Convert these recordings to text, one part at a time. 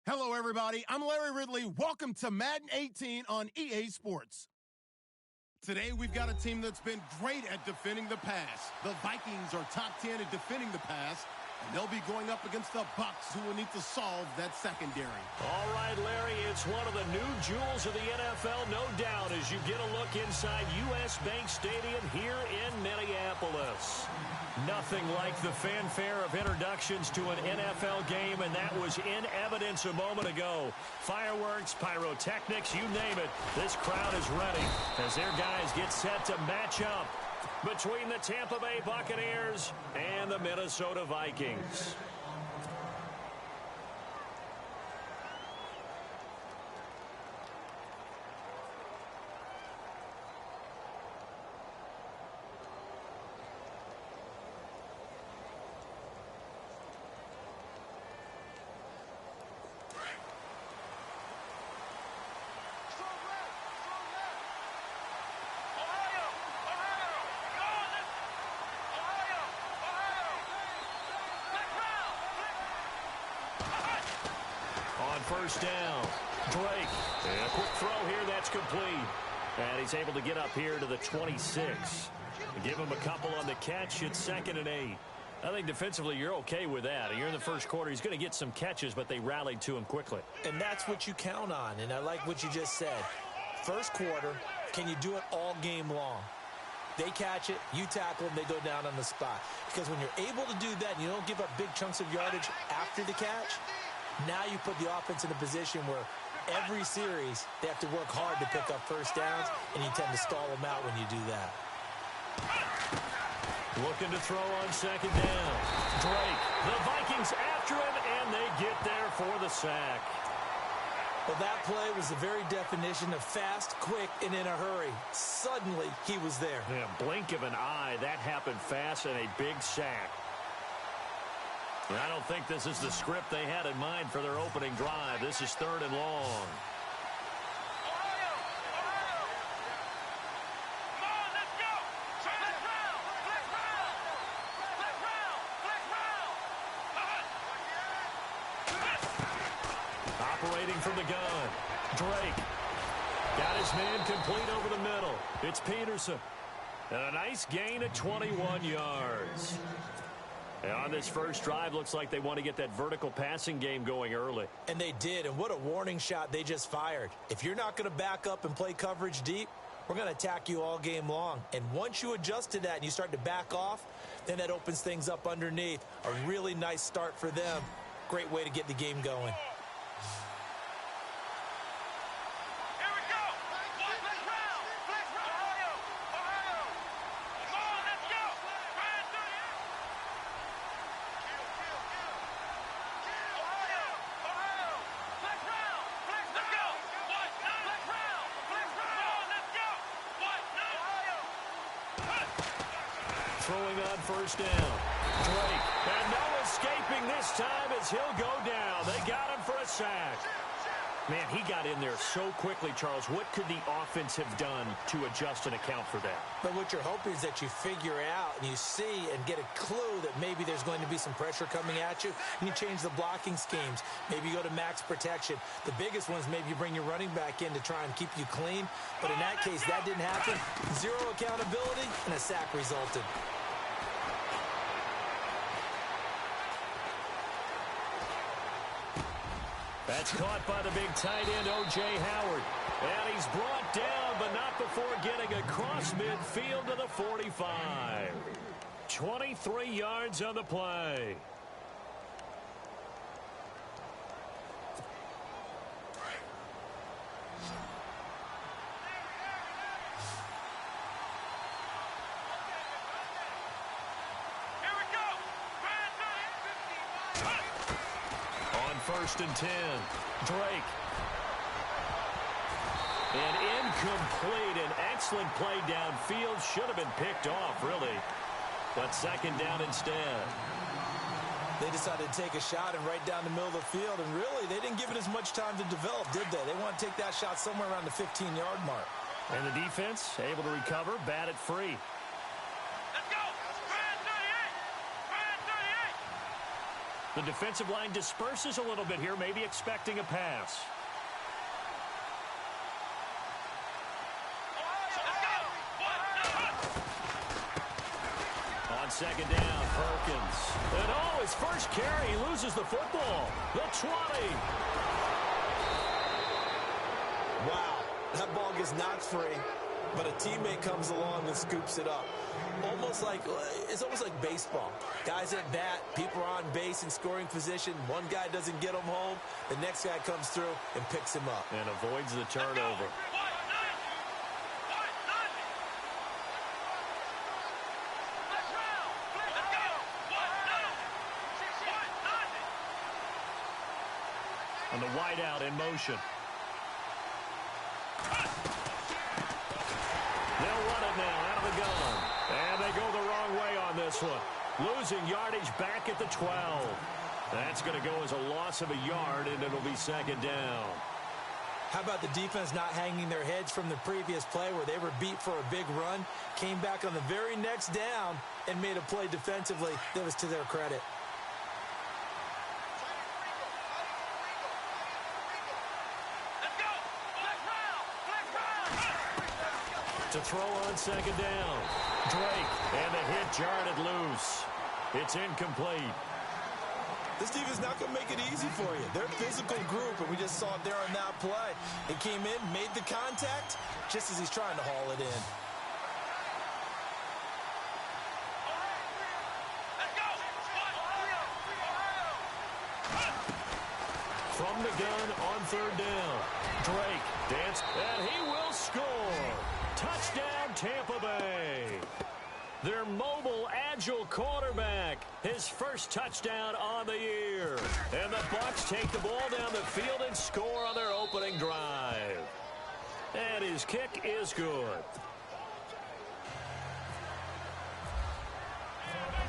Hello, everybody. I'm Larry Ridley. Welcome to Madden 18 on EA Sports. Today, we've got a team that's been great at defending the pass. The Vikings are top 10 at defending the pass, and they'll be going up against the Bucs, who will need to solve that secondary. All right, Larry, it's one of the new jewels of the NFL, no doubt, as you get a look inside U.S. Bank Stadium here in Minneapolis. Nothing like the fanfare of introductions to an NFL game, and that was in evidence a moment ago. Fireworks, pyrotechnics, you name it. This crowd is ready as their guys get set to match up between the Tampa Bay Buccaneers and the Minnesota Vikings. First down, Drake, and a quick throw here, that's complete. And he's able to get up here to the 26. Give him a couple on the catch, it's 2nd and 8. I think defensively you're okay with that. You're in the first quarter, he's going to get some catches, but they rallied to him quickly. And that's what you count on, and I like what you just said. First quarter, can you do it all game long? They catch it, you tackle them, they go down on the spot. Because when you're able to do that and you don't give up big chunks of yardage after the catch, now you put the offense in a position where every series they have to work hard to pick up first downs, and you tend to stall them out when you do that. Looking to throw on 2nd down. Drake, the Vikings after him, and they get there for the sack. Well, that play was the very definition of fast, quick, and in a hurry. Suddenly, he was there. Yeah, blink of an eye, that happened fast, and a big sack. I don't think this is the script they had in mind for their opening drive. This is 3rd and long. Operating from the gun. Drake got his man complete over the middle. It's Peterson. And a nice gain of 21 yards. And on this first drive, looks like they want to get that vertical passing game going early. And they did, and what a warning shot they just fired. If you're not going to back up and play coverage deep, we're going to attack you all game long. And once you adjust to that and you start to back off, then that opens things up underneath. A really nice start for them. Great way to get the game going. Throwing on first down. Drake. And no escaping this time as he'll go down. They got him for a sack. Man, he got in there so quickly, Charles. What could the offense have done to adjust and account for that? But what you're hoping is that you figure out and you see and get a clue that maybe there's going to be some pressure coming at you, and you change the blocking schemes. Maybe you go to max protection. The biggest one is maybe you bring your running back in to try and keep you clean. But in that case, that didn't happen. Zero accountability, and a sack resulted. That's caught by the big tight end, O.J. Howard. And he's brought down, but not before getting across midfield to the 45. 23 yards on the play. First and 10. Drake. And incomplete. An excellent play downfield. Should have been picked off, really. But 2nd down instead. They decided to take a shot and right down the middle of the field. And really, they didn't give it as much time to develop, did they? They want to take that shot somewhere around the 15-yard mark. And the defense able to recover, bat it free. Let's go. The defensive line disperses a little bit here, maybe expecting a pass. On second down, Perkins. And his first carry, he loses the football. The 20. Wow, that ball gets knocked free, but a teammate comes along and scoops it up. It's almost like baseball. Guys at bat, people are on base in scoring position. One guy doesn't get him home. The next guy comes through and picks him up. And avoids the turnover. And the wideout in motion. They'll run it now out of the gun. And they go the wrong way on this one. Losing yardage back at the 12. That's going to go as a loss of a yard, and it'll be second down. How about the defense not hanging their heads from the previous play where they were beat for a big run, came back on the very next down, and made a play defensively that was to their credit. To throw on second down. Drake, and the hit jarred it loose. It's incomplete. This defense is not going to make it easy for you. They're a physical group, and we just saw it there on that play. He came in, made the contact, just as he's trying to haul it in. From the gun on third down. Drake dance, and he will score. Touchdown, Tampa Bay. Their mobile, agile quarterback, his first touchdown on the year. And the Bucs take the ball down the field and score on their opening drive. And his kick is good.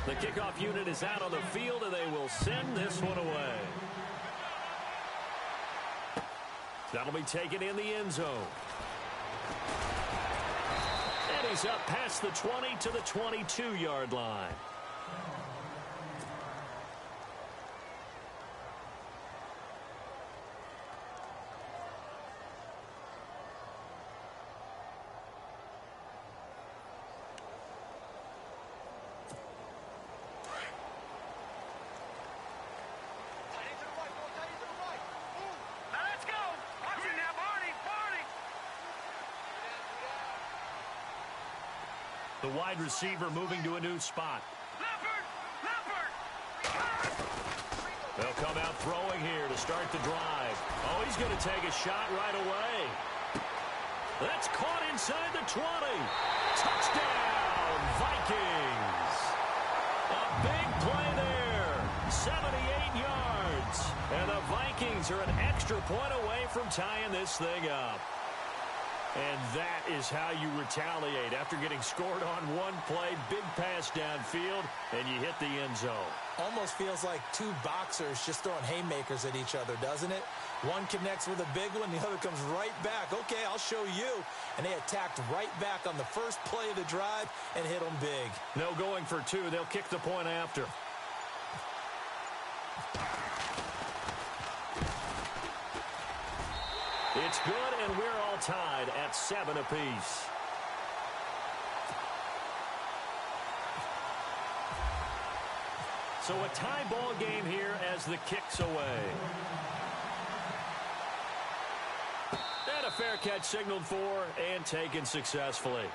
The kickoff unit is out on the field, and they will send this one away. That'll be taken in the end zone. And he's up past the 20 to the 22-yard line. The wide receiver moving to a new spot. They'll come out throwing here to start the drive. Oh, he's going to take a shot right away. That's caught inside the 20. Touchdown, Vikings. A big play there. 78 yards. And the Vikings are an extra point away from tying this thing up. And that is how you retaliate after getting scored on one play, big pass downfield, and you hit the end zone. Almost feels like two boxers just throwing haymakers at each other, doesn't it? One connects with a big one, the other comes right back. Okay, I'll show you. And they attacked right back on the first play of the drive and hit them big. No going for two. They'll kick the point after. It's good, and we're all tied at 7 apiece. So a tie ball game here as the kick's away. And a fair catch signaled for and taken successfully.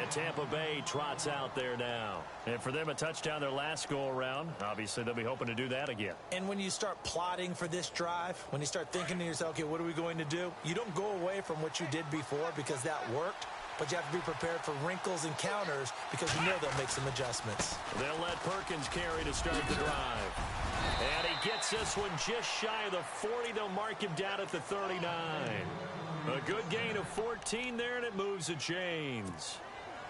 And Tampa Bay trots out there now. And for them, a touchdown their last go-around. Obviously, they'll be hoping to do that again. And when you start plotting for this drive, when you start thinking to yourself, okay, what are we going to do? You don't go away from what you did before because that worked. But you have to be prepared for wrinkles and counters because you know they'll make some adjustments. They'll let Perkins carry to start the drive. And he gets this one just shy of the 40. They'll mark him down at the 39. A good gain of 14 there, and it moves the chains.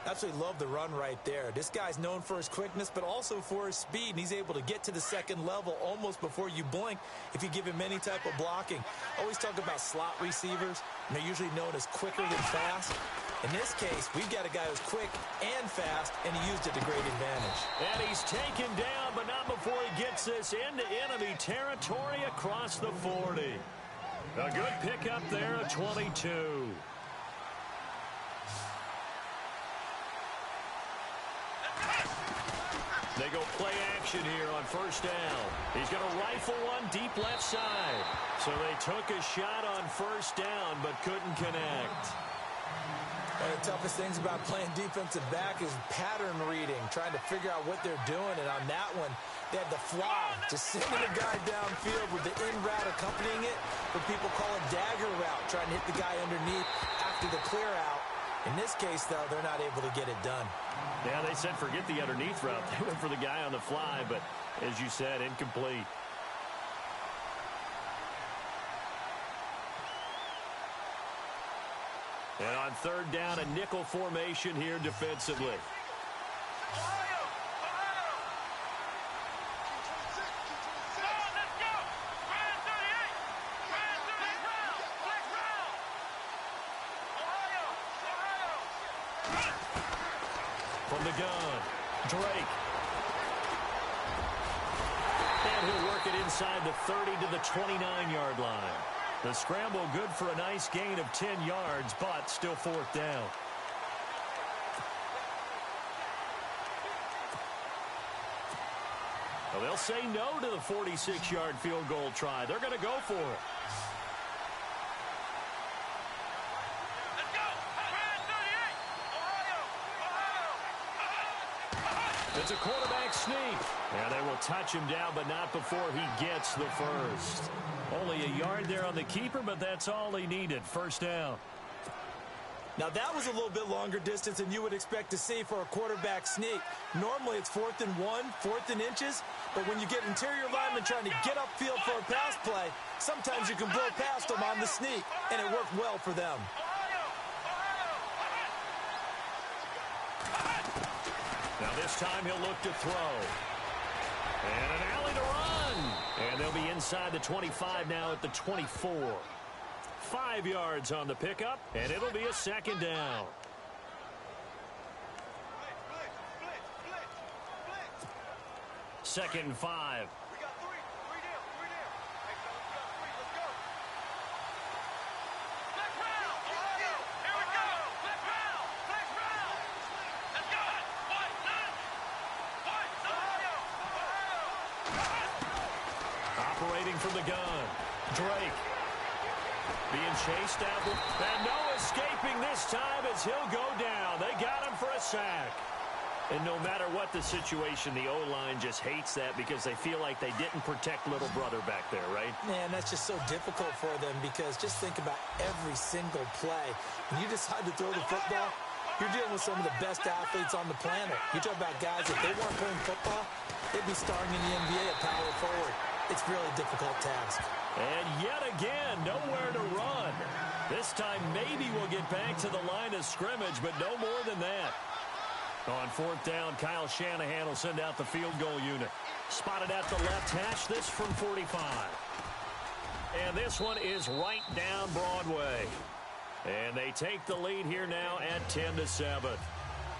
Absolutely love the run right there. This guy's known for his quickness, but also for his speed, and he's able to get to the second level almost before you blink if you give him any type of blocking. Always talk about slot receivers, and they're usually known as quicker than fast. In this case, we've got a guy who's quick and fast, and he used it to great advantage. And he's taken down, but not before he gets this into enemy territory across the 40. A good pickup there of 22. They go play action here on first down. He's going to rifle one deep left side. So they took a shot on first down but couldn't connect. One of the toughest things about playing defensive back is pattern reading, trying to figure out what they're doing. And on that one, they had the fly, just sending a guy downfield with the in route accompanying it, what people call a dagger route, trying to hit the guy underneath after the clear out. In this case, though, they're not able to get it done. Yeah, they said forget the underneath route. They went for the guy on the fly, but as you said, incomplete. And on third down, a nickel formation here defensively. From the gun, Drake. And he'll work it inside the 30 to the 29-yard line. The scramble good for a nice gain of 10 yards, but still fourth down. Well, they'll say no to the 46-yard field goal try. They're going to go for it. It's a quarterback sneak. And they will touch him down, but not before he gets the first. Only a yard there on the keeper, but that's all he needed. First down. Now, that was a little bit longer distance than you would expect to see for a quarterback sneak. Normally, it's 4th and 1, 4th and inches. But when you get interior linemen trying to get upfield for a pass play, sometimes you can blow past them on the sneak, and it worked well for them. Now this time he'll look to throw. And an alley to run. And they'll be inside the 25 now at the 24. 5 yards on the pickup, and it'll be a second down. Second and 5. Operating from the gun, Drake. Being chased out, and no escaping this time as he'll go down. They got him for a sack. And no matter what the situation, the O-line just hates that because they feel like they didn't protect little brother back there, right? Man, that's just so difficult for them because just think about every single play. When you decide to throw the football, you're dealing with some of the best athletes on the planet. You're talking about guys, if they weren't playing football, they'd be starring in the NBA at power forward. It's really a difficult task. And yet again, nowhere to run. This time maybe we'll get back to the line of scrimmage, but no more than that. On fourth down, Kyle Shanahan will send out the field goal unit. Spotted at the left hash, this from 45. And this one is right down Broadway. And they take the lead here now at 10-7.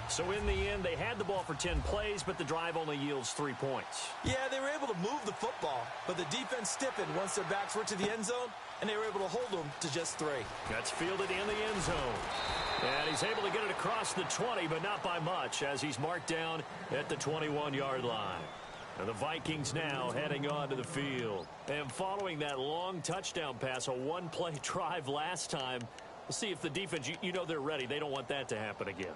So in the end, they had the ball for 10 plays, but the drive only yields 3 points. Yeah, they were able to move the football, but the defense stiffened once their backs were to the end zone, and they were able to hold them to just 3. That's fielded in the end zone. And he's able to get it across the 20, but not by much, as he's marked down at the 21-yard line. And the Vikings now heading onto the field. And following that long touchdown pass, a one-play drive last time, we'll see if the defense, you know they're ready. They don't want that to happen again.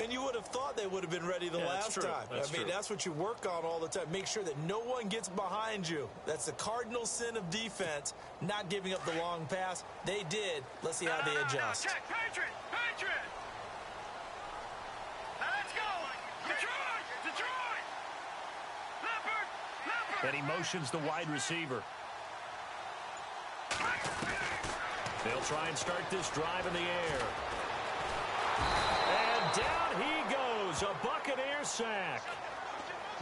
And you would have thought they would have been ready the last time. I mean, that's what you work on all the time. Make sure that no one gets behind you. That's the cardinal sin of defense, not giving up the long pass. They did. Let's see how they adjust. Check. Patriot! Now let's go! Detroit! Leopard! And he motions the wide receiver. They'll try and start this drive in the air. And down he goes, a Buccaneer sack.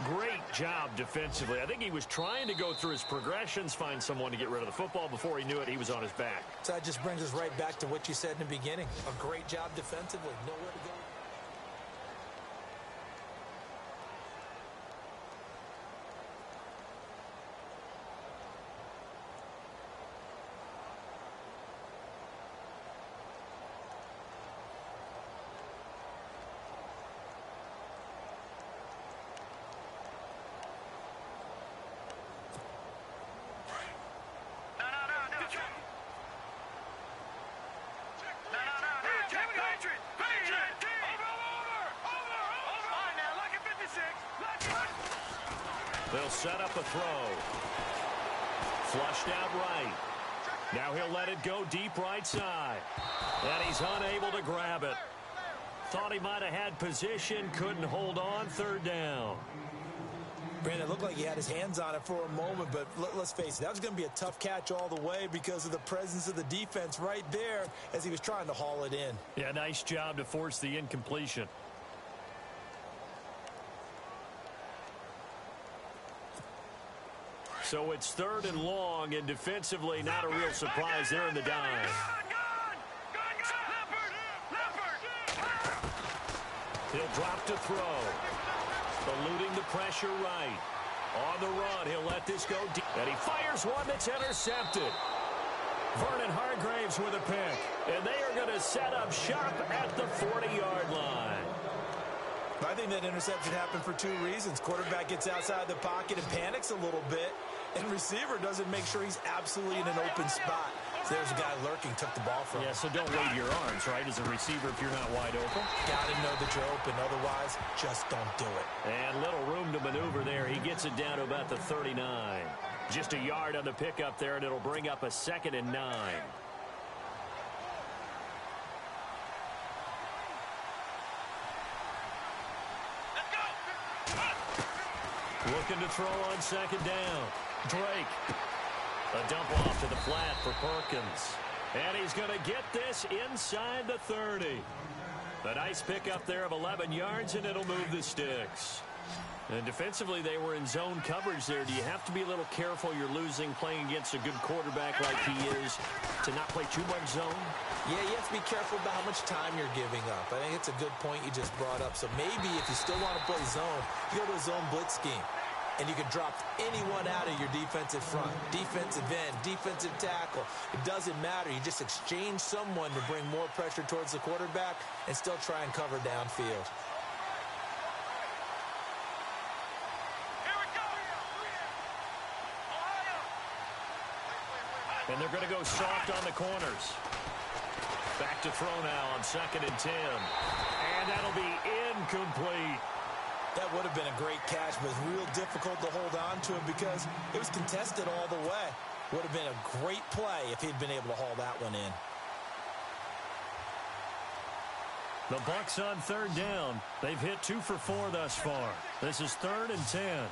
Great job defensively. I think he was trying to go through his progressions, find someone to get rid of the football. Before he knew it, he was on his back. So that just brings us right back to what you said in the beginning. A great job defensively. Nowhere to go. He'll set up a throw. Flushed out right. Now he'll let it go deep right side. And he's unable to grab it. Thought he might have had position, couldn't hold on, third down. Brandon, it looked like he had his hands on it for a moment, but let's face it, that was going to be a tough catch all the way because of the presence of the defense right there as he was trying to haul it in. Yeah, nice job to force the incompletion. So it's third and long, and defensively not a real surprise there in the dime. He'll drop to throw. Eluding the pressure right. On the run, he'll let this go deep. And he fires one that's intercepted. Vernon Hargraves with a pick. And they are going to set up shop at the 40-yard line. I think that interception happened for two reasons. Quarterback gets outside the pocket and panics a little bit. And receiver doesn't make sure he's absolutely in an open spot. So there's a guy lurking, took the ball from him. Yeah, so don't wave your arms, right, as a receiver if you're not wide open. Got to know that you're open. Otherwise, just don't do it. And little room to maneuver there. He gets it down to about the 39. Just a yard on the pickup there, and it'll bring up a 2nd and 9. Looking to throw on 2nd down. Drake. A dump off to the flat for Perkins. And he's going to get this inside the 30. A nice pickup there of 11 yards, and it'll move the sticks. And defensively, they were in zone coverage there. Do you have to be a little careful you're losing playing against a good quarterback like he is to not play too much zone? Yeah, you have to be careful about how much time you're giving up. I think it's a good point you just brought up. So maybe if you still want to play zone, you go to a zone blitz scheme. And you can drop anyone out of your defensive front, defensive end, defensive tackle. It doesn't matter. You just exchange someone to bring more pressure towards the quarterback and still try and cover downfield. And they're going to go soft on the corners. Back to throw now on 2nd and 10. And that'll be incomplete. That would have been a great catch, but it's real difficult to hold on to him because it was contested all the way. Would have been a great play if he'd been able to haul that one in. The Bucs on 3rd down. They've hit 2 for 4 thus far. This is 3rd and 10.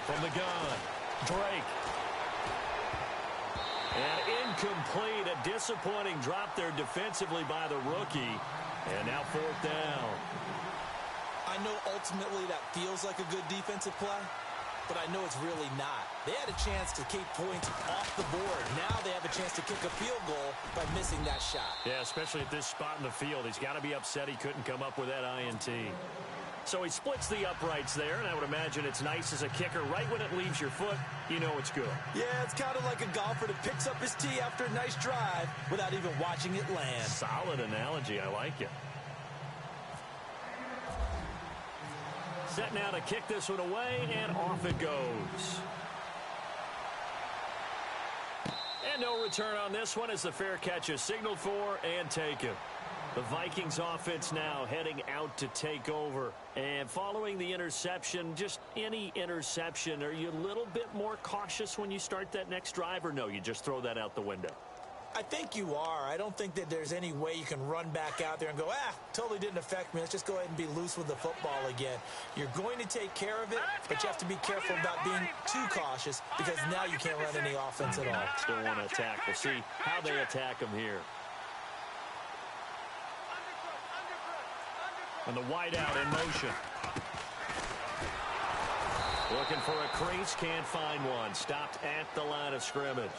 From the gun, Drake. And incomplete, a disappointing drop there defensively by the rookie. And now 4th down. I know ultimately that feels like a good defensive play, but I know it's really not. They had a chance to keep points off the board. Now they have a chance to kick a field goal by missing that shot. Yeah, especially at this spot in the field. He's got to be upset he couldn't come up with that INT. So he splits the uprights there, and I would imagine it's nice as a kicker. Right when it leaves your foot, you know it's good. Yeah, it's kind of like a golfer that picks up his tee after a nice drive without even watching it land. Solid analogy. I like it. Set now to kick this one away, and off it goes. And no return on this one as the fair catch is signaled for and taken. The Vikings offense now heading out to take over. And following the interception, just any interception, are you a little bit more cautious when you start that next drive, or no, you just throw that out the window? I think you are. I don't think that there's any way you can run back out there and go, totally didn't affect me. Let's just go ahead and be loose with the football again. You're going to take care of it, but you have to be careful about being too cautious because now you can't run any offense at all. Still want to attack. We'll see how they attack them here. And the wideout in motion. Looking for a crease, can't find one. Stopped at the line of scrimmage.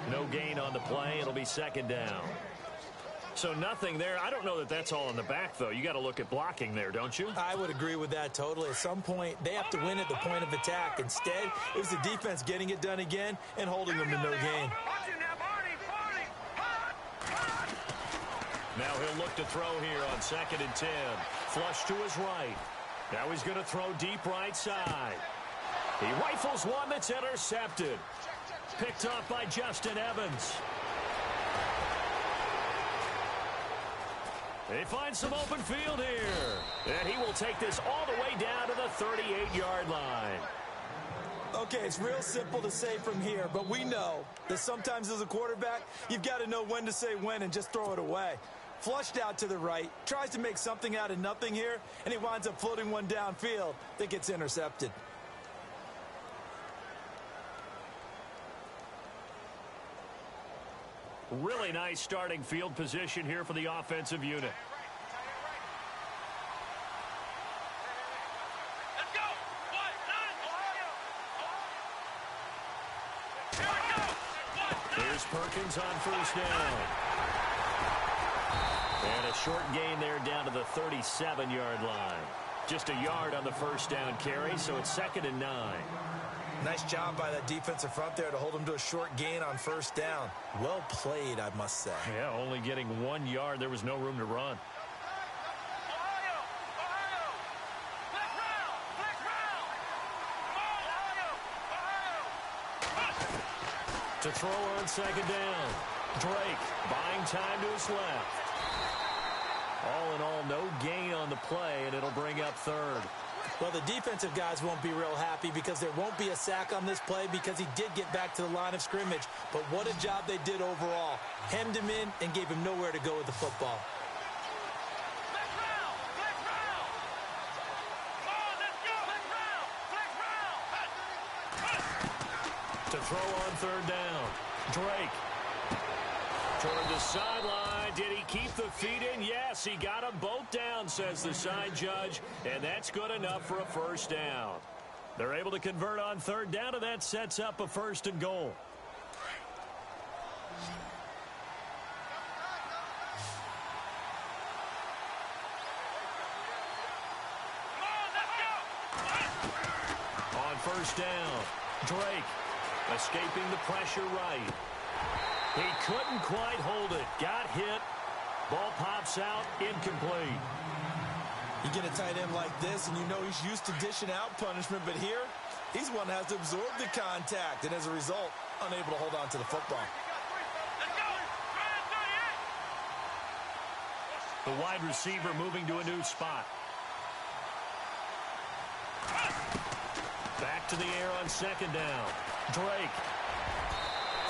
No gain on the play. It'll be 2nd down. So nothing there. I don't know that that's all in the back, though. You got to look at blocking there, don't you? I would agree with that totally. At some point, they have to win at the point of attack. Instead, it was the defense getting it done again and holding them to no gain. Now he'll look to throw here on 2nd and 10. Flush to his right. Now he's going to throw deep right side. He rifles one that's intercepted. Picked off by Justin Evans. They find some open field here. And he will take this all the way down to the 38-yard line. Okay, it's real simple to say from here, but we know that sometimes as a quarterback, you've got to know when to say when and just throw it away. Flushed out to the right, tries to make something out of nothing here, and he winds up floating one downfield that gets intercepted. Really nice starting field position here for the offensive unit. Let's go. Here we go. Here's Perkins on first down. And a short gain there down to the 37-yard line. Just a yard on the first down carry, so it's 2nd and 9. Nice job by that defensive front there to hold him to a short gain on first down. Well played, I must say. Yeah, only getting 1 yard. There was no room to run. To throw on 2nd down. Drake buying time to his left. All in all, no gain on the play, and it'll bring up 3rd. Well, the defensive guys won't be real happy because there won't be a sack on this play because he did get back to the line of scrimmage. But what a job they did overall. Hemmed him in and gave him nowhere to go with the football. To throw on 3rd down. Drake. Toward the sideline. Did he keep the feet in? Yes, he got them both down, says the side judge. And that's good enough for a first down. They're able to convert on 3rd down, and that sets up a 1st and goal. On 1st down, Drake escaping the pressure right. He couldn't quite hold it. Got hit. Ball pops out. Incomplete. You get a tight end like this, and you know he's used to dishing out punishment, but here, he's one that has to absorb the contact, and as a result, unable to hold on to the football. The wide receiver moving to a new spot. Back to the air on 2nd down. Drake.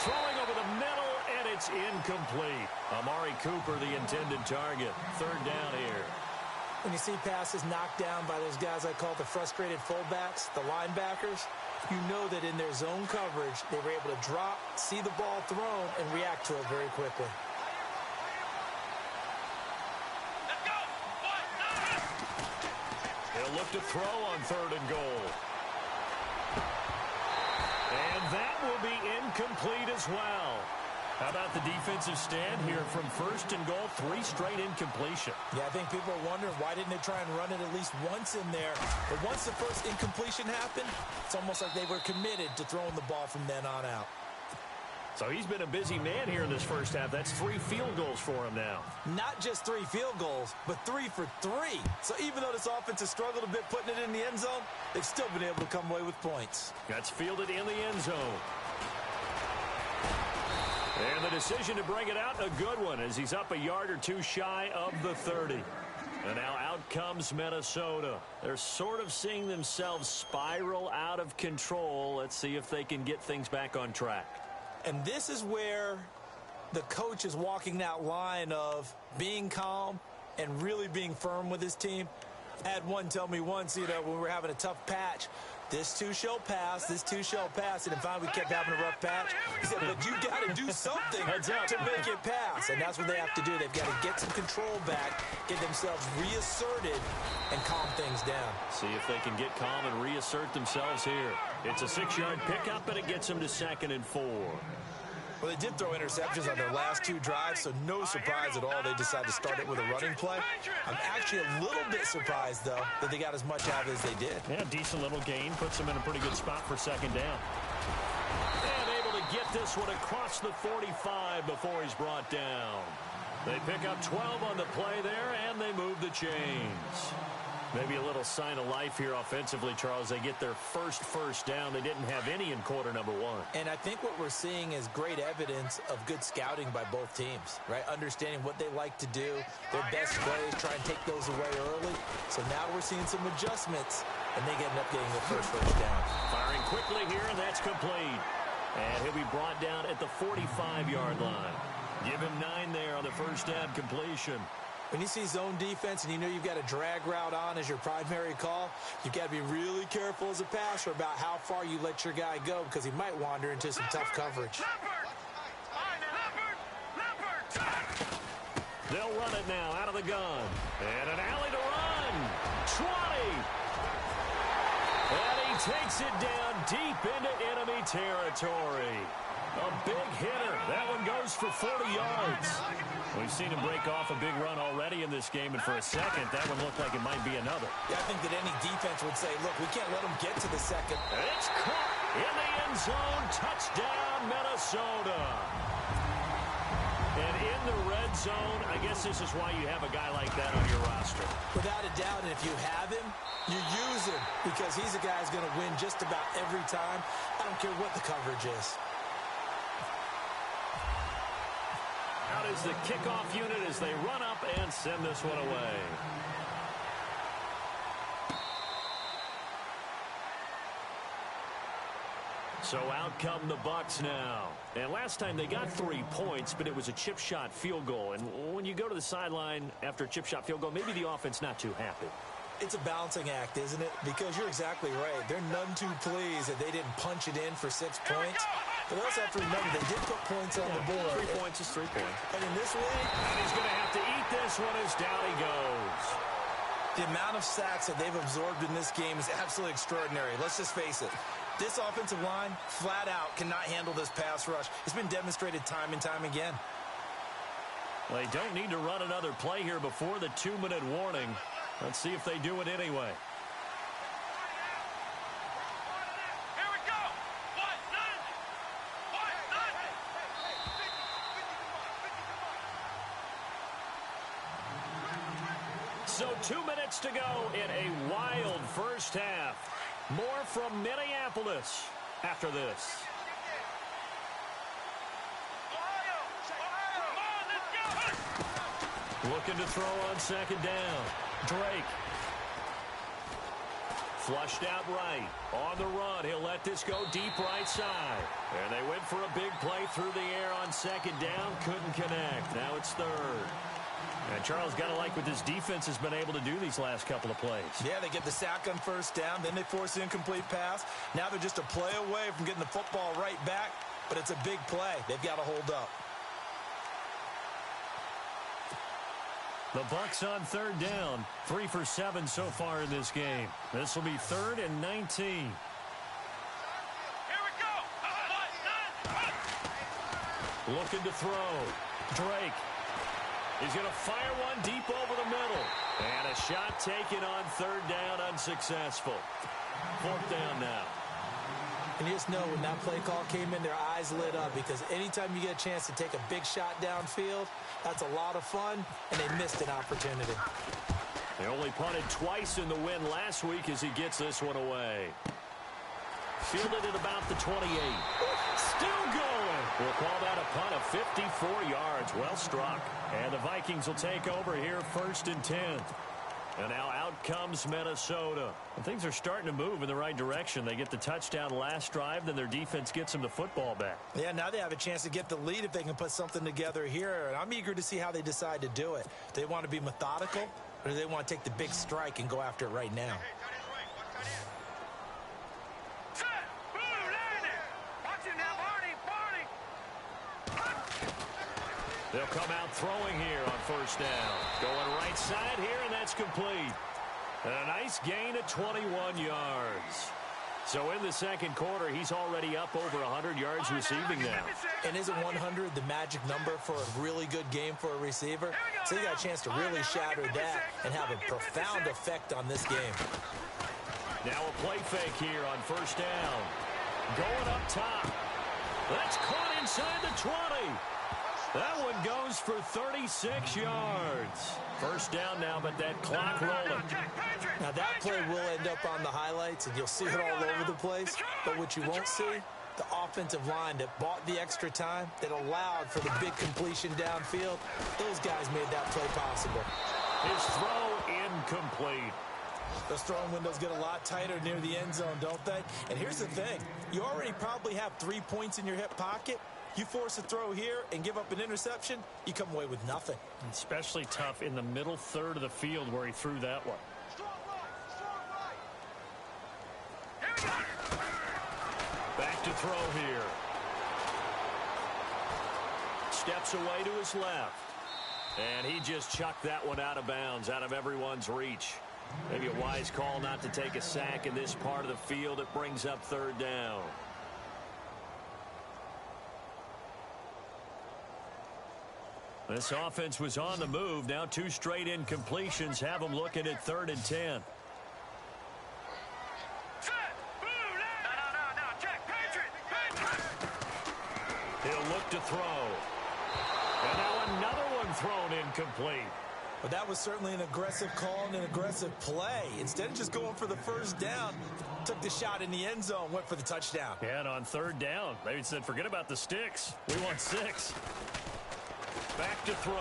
Throwing over the middle, and it's incomplete. Amari Cooper, the intended target. 3rd down here. When you see passes knocked down by those guys I call the frustrated fullbacks, the linebackers, you know that in their zone coverage, they were able to drop, see the ball thrown, and react to it very quickly. They'll look to throw on 3rd and goal. And that will be incomplete as well. How about the defensive stand here from 1st and goal, 3 straight incompletion. Yeah, I think people are wondering why didn't they try and run it at least once in there. But once the first incompletion happened, it's almost like they were committed to throwing the ball from then on out. So he's been a busy man here in this first half. That's 3 field goals for him now. Not just 3 field goals, but 3 for 3. So even though this offense has struggled a bit putting it in the end zone, they've still been able to come away with points. That's fielded in the end zone. And the decision to bring it out, a good one, as he's up a yard or 2 shy of the 30. And now out comes Minnesota. They're sort of seeing themselves spiral out of control. Let's see if they can get things back on track. And this is where the coach is walking that line of being calm and really being firm with his team. I had one tell me once, when we were having a tough patch, this too shall pass, this too shall pass. And finally we kept having a rough patch. He said, but you got to do something to make it pass. And that's what they have to do. They've got to get some control back, get themselves reasserted, and calm things down. See if they can get calm and reassert themselves here. It's a 6-yard pickup, and it gets them to 2nd and 4. Well, they did throw interceptions on their last 2 drives, so no surprise at all they decided to start it with a running play. I'm actually a little bit surprised, though, that they got as much out of it as they did. Yeah, decent little gain. Puts them in a pretty good spot for 2nd down. And able to get this one across the 45 before he's brought down. They pick up 12 on the play there, and they move the chains. Maybe a little sign of life here offensively, Charles. They get their first down. They didn't have any in quarter number one. And I think what we're seeing is great evidence of good scouting by both teams, right? Understanding what they like to do, their best plays, try and take those away early. So now we're seeing some adjustments, and they end up getting their first down. Firing quickly here, and that's complete. And he'll be brought down at the 45-yard line. Give him 9 there on the first down completion. When you see zone defense and you know you've got a drag route on as your primary call, you've got to be really careful as a passer about how far you let your guy go because he might wander into some tough coverage. They'll run it now out of the gun. And an alley to run. 20. And he takes it down deep into enemy territory. A big hitter. That one goes for 40 yards. We've seen him break off a big run already in this game, and for a second, that one looked like it might be another. Yeah, I think that any defense would say, look, we can't let him get to the second. It's caught in the end zone. Touchdown, Minnesota. And in the red zone, I guess this is why you have a guy like that on your roster. Without a doubt, and if you have him, you use him because he's a guy who's going to win just about every time. I don't care what the coverage is. Out is the kickoff unit as they run up and send this one away. So out come the Bucs now. And last time they got 3 points, but it was a chip shot field goal. And when you go to the sideline after a chip shot field goal, maybe the offense not too happy. It's a balancing act, isn't it? Because you're exactly right. They're none too pleased that they didn't punch it in for 6 points. But they also have to remember they did put points on the board. 3 points is 3 points. And in this league, and he's going to have to eat this one as down he goes. The amount of sacks that they've absorbed in this game is absolutely extraordinary. Let's just face it. This offensive line, flat out, cannot handle this pass rush. It's been demonstrated time and time again. Well, they don't need to run another play here before the 2-minute warning. Let's see if they do it anyway. Here we go. So 2 minutes to go in a wild first half. More from Minneapolis after this. Looking to throw on second down. Drake. Flushed out right. On the run, he'll let this go deep right side. And they went for a big play through the air on second down. Couldn't connect. Now it's third. And Charles, got to like what this defense has been able to do these last couple of plays. Yeah, they get the sack on first down. Then they force the incomplete pass. Now they're just a play away from getting the football right back. But it's a big play. They've got to hold up. The Bucs on third down. 3 for 7 so far in this game. This will be 3rd and 19. Here we go. Looking to throw. Drake. He's going to fire one deep over the middle. And a shot taken on third down, unsuccessful. 4th down now. And you just know when that play call came in, their eyes lit up because anytime you get a chance to take a big shot downfield, that's a lot of fun, and they missed an opportunity. They only punted twice in the win last week as he gets this one away. Fielded at about the 28. Still going. We'll call that a punt of 54 yards. Well struck. And the Vikings will take over here 1st and 10. And now out comes Minnesota. And things are starting to move in the right direction. They get the touchdown last drive, then their defense gets them the football back. Yeah, now they have a chance to get the lead if they can put something together here. And I'm eager to see how they decide to do it. Do they want to be methodical, or do they want to take the big strike and go after it right now? They'll come out throwing here on first down. Going right side here, and that's complete. And a nice gain of 21 yards. So in the second quarter, he's already up over 100 yards receiving now. And isn't 100 the magic number for a really good game for a receiver? So he got a chance to really shatter that and have a profound effect on this game. Now a play fake here on first down. Going up top. That's caught inside the 20. That one goes for 36 yards. First down now, but that clock rolling. Now that play will end up on the highlights, and you'll see it all over the place. But what you won't see, the offensive line that bought the extra time, that allowed for the big completion downfield, those guys made that play possible. His throw incomplete. Those throwing windows get a lot tighter near the end zone, don't they? And here's the thing. You already probably have 3 points in your hip pocket. You force a throw here and give up an interception, you come away with nothing. Especially tough in the middle third of the field where he threw that one. Back to throw here. Steps away to his left. And he just chucked that one out of bounds, out of everyone's reach. Maybe a wise call not to take a sack in this part of the field. It brings up third down. This offense was on the move. Now 2 straight incompletions have them looking at 3rd and 10. He'll look to throw. And now another one thrown incomplete. But that was certainly an aggressive call and an aggressive play. Instead of just going for the first down, took the shot in the end zone, went for the touchdown. Yeah, and on 3rd down, maybe said, forget about the sticks. We want 6. Back to throw.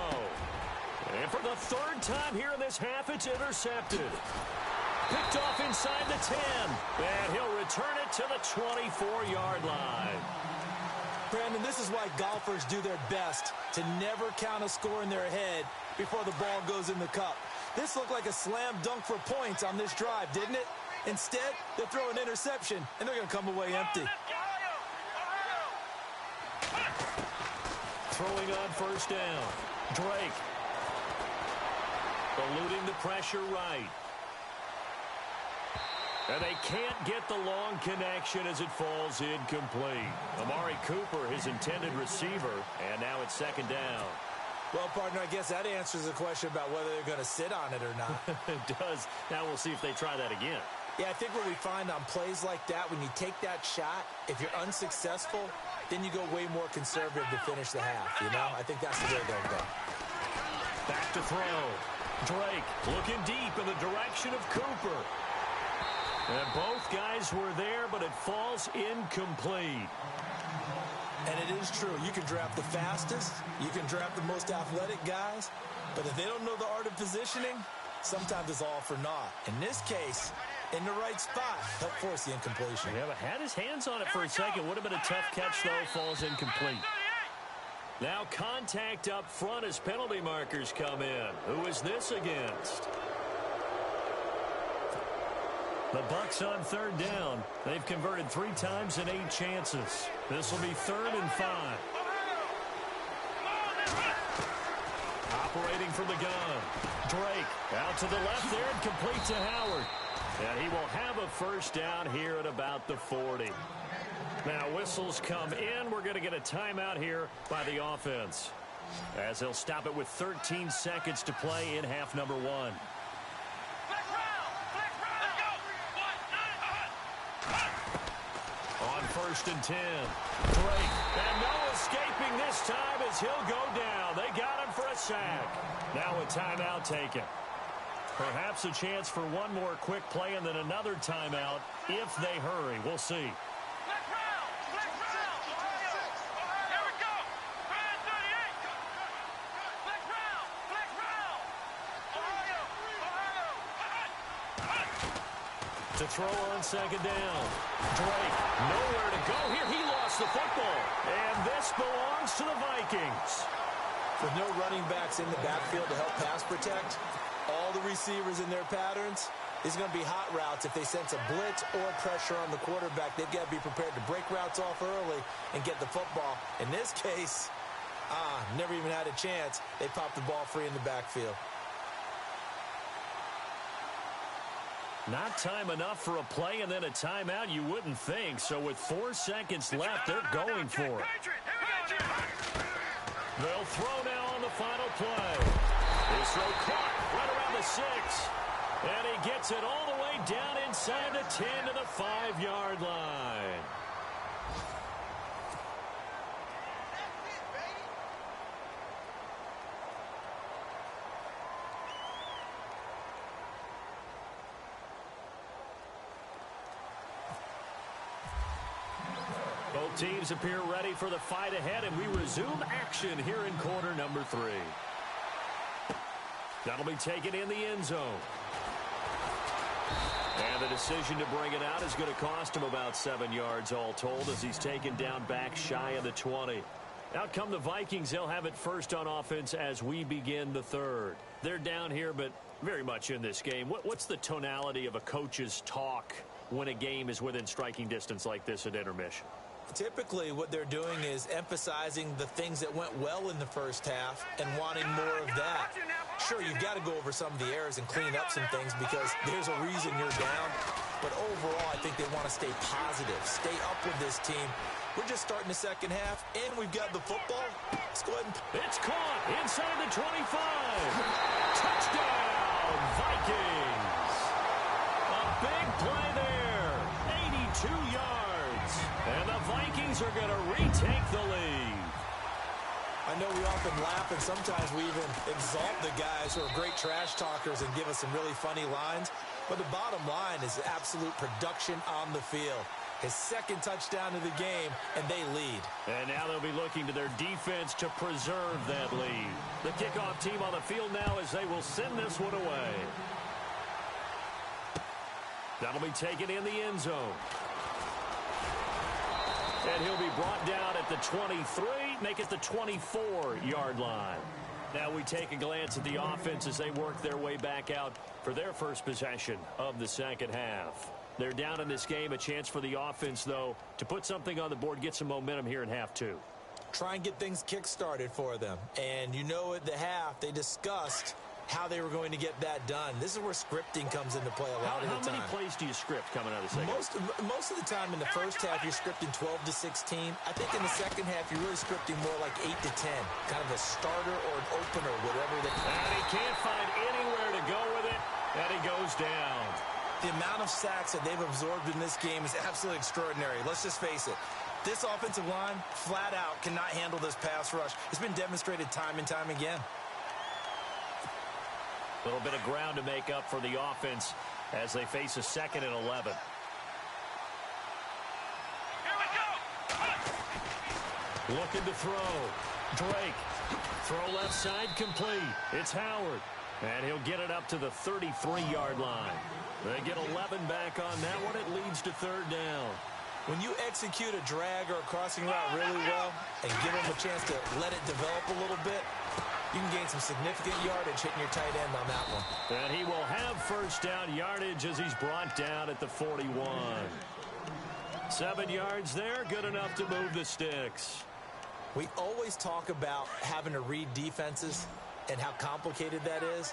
And for the 3rd time here in this half, it's intercepted. Picked off inside the 10. And he'll return it to the 24-yard line. Brandon, this is why golfers do their best to never count a score in their head before the ball goes in the cup. This looked like a slam dunk for points on this drive, didn't it? Instead, they throw an interception, and they're going to come away empty. Throwing on 1st down. Drake. Eluding the pressure right. And they can't get the long connection as it falls incomplete. Amari Cooper, his intended receiver, and now it's 2nd down. Well, partner, I guess that answers the question about whether they're going to sit on it or not. It does. Now we'll see if they try that again. Yeah, I think what we find on plays like that, when you take that shot, if you're unsuccessful, then you go way more conservative to finish the half, you know? I think that's the way they'll go. Back to throw. Drake looking deep in the direction of Cooper. And both guys were there, but it falls incomplete. And it is true. You can draft the fastest. You can draft the most athletic guys. But if they don't know the art of positioning, sometimes it's all for naught. In this case, in the right spot, help force the incompletion. Yeah, but had his hands on it for a second. Would have been a tough catch, though. Falls incomplete. Now contact up front as penalty markers come in. Who is this against? The Bucs on 3rd down. They've converted 3 times in 8 chances. This will be 3rd and 5. Operating from the gun. Drake out to the left there and complete to Howard. And he will have a 1st down here at about the 40. Now whistles come in. We're going to get a timeout here by the offense, as they'll stop it with 13 seconds to play in half number 1. On 1st and 10. Drake. And no escaping this time as he'll go down. They got him for a sack. Now a timeout taken. Perhaps a chance for one more quick play and then another timeout if they hurry. We'll see. To throw on 2nd down. Drake, nowhere to go here. He lost the football. And this belongs to the Vikings. With no running backs in the backfield to help pass protect, all the receivers in their patterns, these are going to be hot routes. If they sense a blitz or pressure on the quarterback, they've got to be prepared to break routes off early and get the football. In this case, never even had a chance. They popped the ball free in the backfield. Not time enough for a play and then a timeout, you wouldn't think. So with 4 seconds left, they're going for it. They'll throw now on the final play. His throw caught right around the 6. And he gets it all the way down inside the 10 to the 5-yard line. Both teams appear ready for the fight ahead, and we resume action here in quarter number 3. That'll be taken in the end zone. And the decision to bring it out is going to cost him about 7 yards all told as he's taken down back shy of the 20. Out come the Vikings. They'll have it first on offense as we begin the third. They're down here, but very much in this game. What's the tonality of a coach's talk when a game is within striking distance like this at intermission? Typically, what they're doing is emphasizing the things that went well in the first half and wanting more of that. Sure, you've got to go over some of the errors and clean up some things because there's a reason you're down. But overall, I think they want to stay positive, stay up with this team. We're just starting the second half, and we've got the football. Let's go ahead and... It's caught inside the 25. Touchdown, Vikings. A big play there. 82 yards. And the Vikings are going to retake the lead. I know we often laugh, and sometimes we even exalt the guys who are great trash talkers and give us some really funny lines. But the bottom line is absolute production on the field. His second touchdown of the game, and they lead. And now they'll be looking to their defense to preserve that lead. The kickoff team on the field now as they will send this one away. That'll be taken in the end zone. And he'll be brought down at the 23, make it the 24-yard line. Now we take a glance at the offense as they work their way back out for their first possession of the second half. They're down in this game. A chance for the offense, though, to put something on the board, get some momentum here in half 2. Try and get things kick-started for them. And you know at the half, they discussed how they were going to get that done. This is where scripting comes into play a lot of the time. How many plays do you script coming out of the second? Most of the time in the first half, you're scripting 12 to 16. I think in the second half, you're really scripting more like 8 to 10. Kind of a starter or an opener, whatever. And he can't find anywhere to go with it, and he goes down. The amount of sacks that they've absorbed in this game is absolutely extraordinary. Let's just face it. This offensive line, flat out, cannot handle this pass rush. It's been demonstrated time and time again. A little bit of ground to make up for the offense as they face a 2nd and 11. Here we go. Looking to throw. Drake. Throw left side complete. It's Howard. And he'll get it up to the 33-yard line. They get 11 back on that one. It leads to 3rd down. When you execute a drag or a crossing route really well and give them a chance to let it develop a little bit, you can gain some significant yardage hitting your tight end on that one. And he will have first down yardage as he's brought down at the 41. 7 yards there, good enough to move the sticks. We always talk about having to read defenses and how complicated that is.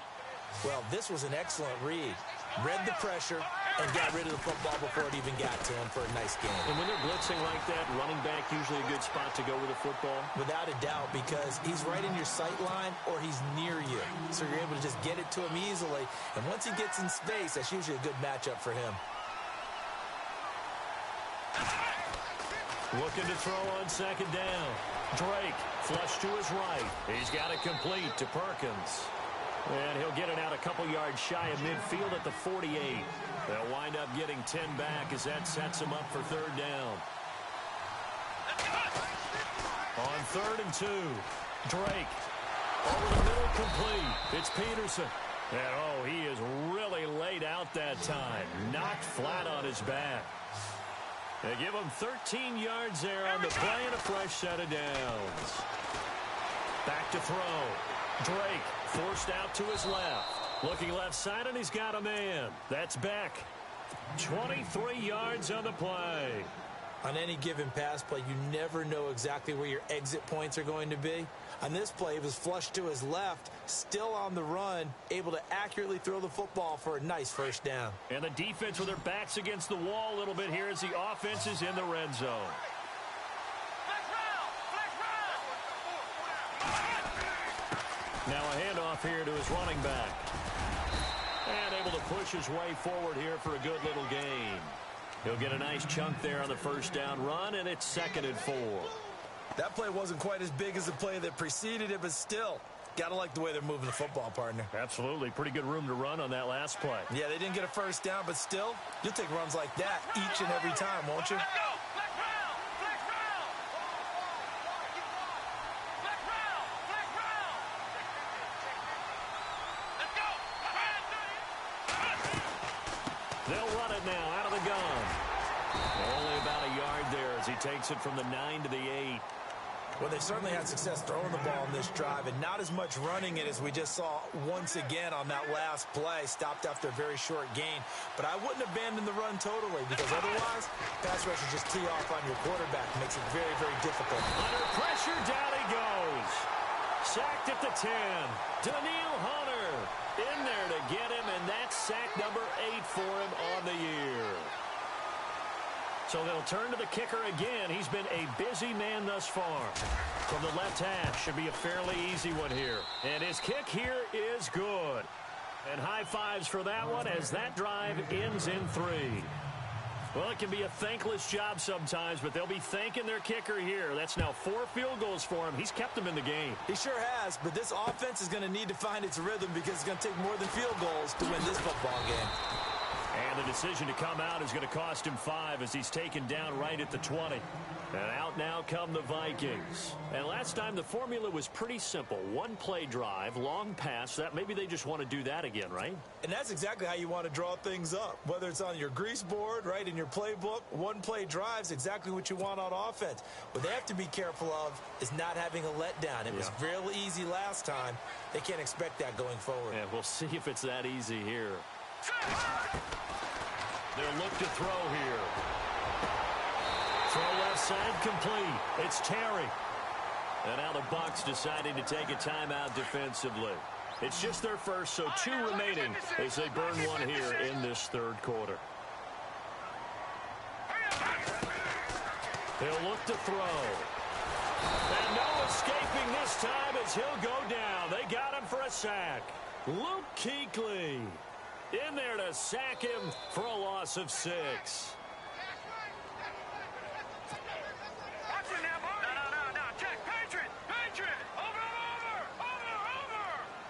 Well, this was an excellent read. Read the pressure and got rid of the football before it even got to him for a nice game. And when they're blitzing like that, running back usually a good spot to go with the football? Without a doubt, because he's right in your sight line or he's near you. So you're able to just get it to him easily. And once he gets in space, that's usually a good matchup for him. Looking to throw on 2nd down. Drake, flush to his right. He's got it complete to Perkins. And he'll get it out a couple yards shy of midfield at the 48. They'll wind up getting 10 back as that sets him up for 3rd down. On 3rd and 2, Drake. Over the middle complete. It's Peterson. And, oh, he is really laid out that time. Knocked flat on his back. They give him 13 yards there on the play and a fresh set of downs. Back to throw. Drake forced out to his left. Looking left side, and he's got a man. That's Beck. 23 yards on the play. On any given pass play, you never know exactly where your exit points are going to be. On this play, he was flushed to his left, still on the run, able to accurately throw the football for a nice first down. And the defense with their backs against the wall a little bit here as the offense is in the red zone. Now a handoff here to his running back. And able to push his way forward here for a good little gain. He'll get a nice chunk there on the first down run, and it's 2nd and 4. That play wasn't quite as big as the play that preceded it, but still, got to like the way they're moving the football, partner. Absolutely. Pretty good room to run on that last play. Yeah, they didn't get a first down, but still, you'll take runs like that each and every time, won't you? Let's go! Flex round! Flex round! takes it from the 9 to the 8. Well, they certainly had success throwing the ball in this drive, and not as much running it as we just saw once again on that last play. Stopped after a very short gain. But I wouldn't abandon the run totally, because otherwise, pass rushers just tee off on your quarterback. It makes it very, very difficult. Under pressure, down he goes. Sacked at the 10. Daniil Hunter in there to get him, and that's sack number 8 for him on the year. So they'll turn to the kicker again. He's been a busy man thus far. From the left hash, should be a fairly easy one here. And his kick here is good. And high fives for that one as that drive ends in 3. Well, it can be a thankless job sometimes, but they'll be thanking their kicker here. That's now 4 field goals for him. He's kept them in the game. He sure has, but this offense is going to need to find its rhythm because it's going to take more than field goals to win this football game. And the decision to come out is going to cost him 5 as he's taken down right at the 20. And out now come the Vikings. And last time the formula was pretty simple. 1 play drive, long pass. That maybe they just want to do that again, right? And that's exactly how you want to draw things up. Whether it's on your grease board, right, in your playbook, 1 play drive is exactly what you want on offense. What they have to be careful of is not having a letdown. It was real easy last time. They can't expect that going forward. Yeah, we'll see if it's that easy here. They'll look to throw here. Throw left side complete. It's Terry. And now the Bucs deciding to take a timeout defensively. It's just their first, so 2 remaining as they burn 1 here in this 3rd quarter. They'll look to throw. And no escaping this time as he'll go down. They got him for a sack. Luke Kuechly in there to sack him for a loss of 6. No. Check. Patriot. Over.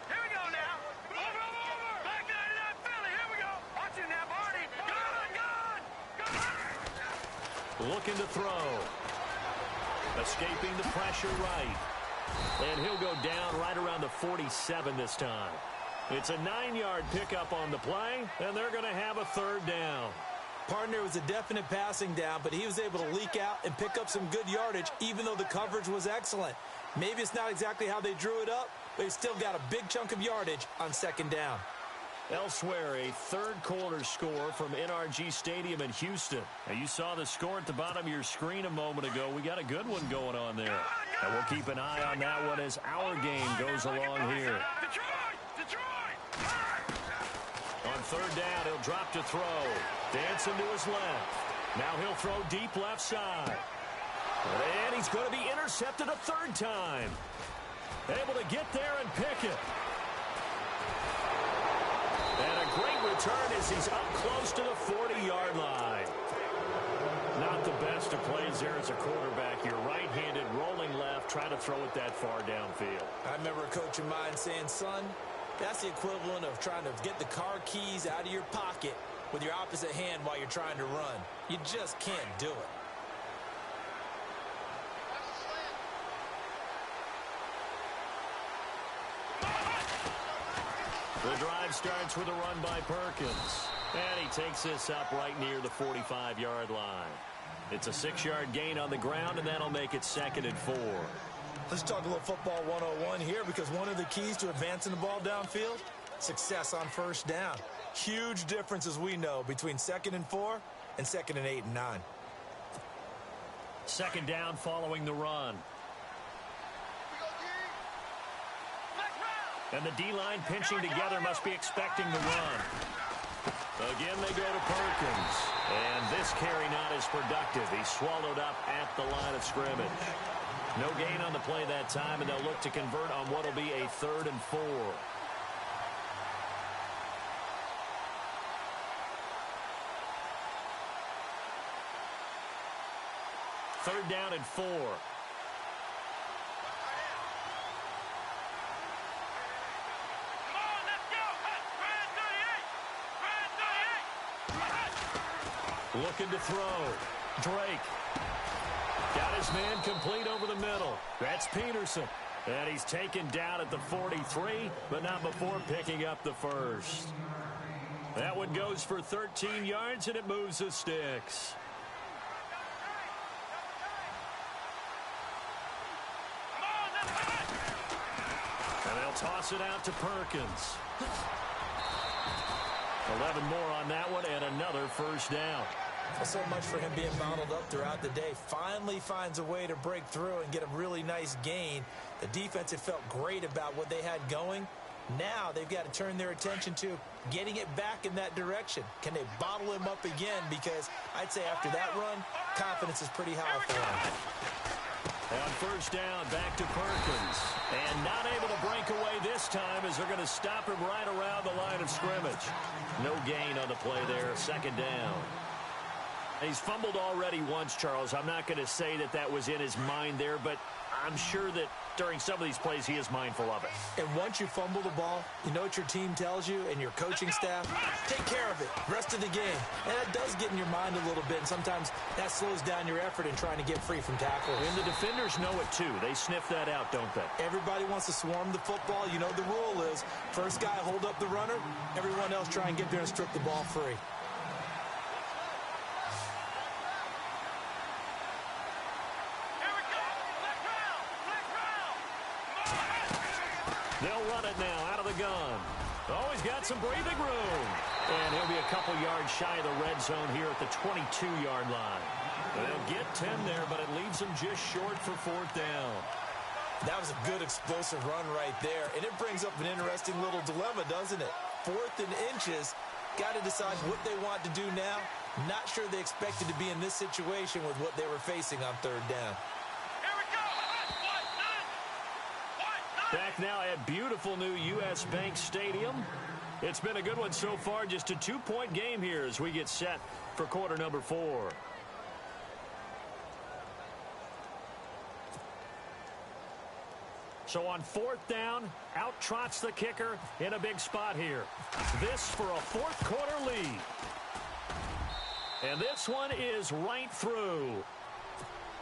Here we go now. Over. Back 99 Philly. Here we go. Watch it now, Barney. Gun. Looking to throw. Escaping the pressure right. And he'll go down right around the 47 this time. It's a 9-yard pickup on the play, and they're going to have a 3rd down. Partner was a definite passing down, but he was able to leak out and pick up some good yardage, even though the coverage was excellent. Maybe it's not exactly how they drew it up, but he still got a big chunk of yardage on 2nd down. Elsewhere, a 3rd quarter score from NRG Stadium in Houston. Now, you saw the score at the bottom of your screen a moment ago. We got a good one going on there. And we'll keep an eye on that one as our game goes along here. Detroit. On 3rd down, he'll drop to throw. Dancing to his left. Now he'll throw deep left side. And he's going to be intercepted a 3rd time. Able to get there and pick it. And a great return as he's up close to the 40-yard line. Not the best of plays there as a quarterback. You're right-handed, rolling left, trying to throw it that far downfield. I remember a coach of mine saying, son, that's the equivalent of trying to get the car keys out of your pocket with your opposite hand while you're trying to run. You just can't do it. The drive starts with a run by Perkins. And he takes this up right near the 45-yard line. It's a 6-yard gain on the ground, and that'll make it 2nd and 4. Let's talk a little football 101 here, because one of the keys to advancing the ball downfield, success on 1st down. Huge difference, as we know, between 2nd and 4 and 2nd and 8 and 9. 2nd down following the run. And the D-line pinching together must be expecting the run. Again, they go to Perkins. And this carry not as productive. He's swallowed up at the line of scrimmage. No gain on the play that time, and they'll look to convert on what will be a 3rd and 4. Third down and 4. Looking to throw. Drake. Got his man complete over the middle. That's Peterson. And he's taken down at the 43, but not before picking up the 1st. That one goes for 13 yards, and it moves the sticks. toss it out to Perkins. 11 more on that one and another first down. Well, so much for him being bottled up throughout the day. Finally finds a way to break through and get a really nice gain. The defense had felt great about what they had going. Now they've got to turn their attention to getting it back in that direction. Can they bottle him up again? Because I'd say after that run, confidence is pretty high for him. On first down, back to Perkins. And not able to break away this time as they're going to stop him right around the line of scrimmage. No gain on the play there, second down. He's fumbled already once, Charles. I'm not going to say that that was in his mind there, but I'm sure that during some of these plays he is mindful of it. And once you fumble the ball, you know what your team tells you and your coaching staff? Take care of it. Rest of the game. And that does get in your mind a little bit, and sometimes that slows down your effort in trying to get free from tackles. And the defenders know it too. They sniff that out, don't they? Everybody wants to swarm the football. You know the rule is first guy hold up the runner, everyone else try and get there and strip the ball free. They'll run it now out of the gun. Oh, he's got some breathing room. And he'll be a couple yards shy of the red zone here at the 22-yard line. They'll get 10 there, but it leaves them just short for fourth down. That was a good explosive run right there. And it brings up an interesting little dilemma, doesn't it? 4th and inches. Got to decide what they want to do now. Not sure they expected to be in this situation with what they were facing on 3rd down. Back now at beautiful new U.S. Bank Stadium. It's been a good one so far. Just a 2-point game here as we get set for quarter number 4. So on 4th down, out trots the kicker in a big spot here. This for a 4th quarter lead. And this one is right through.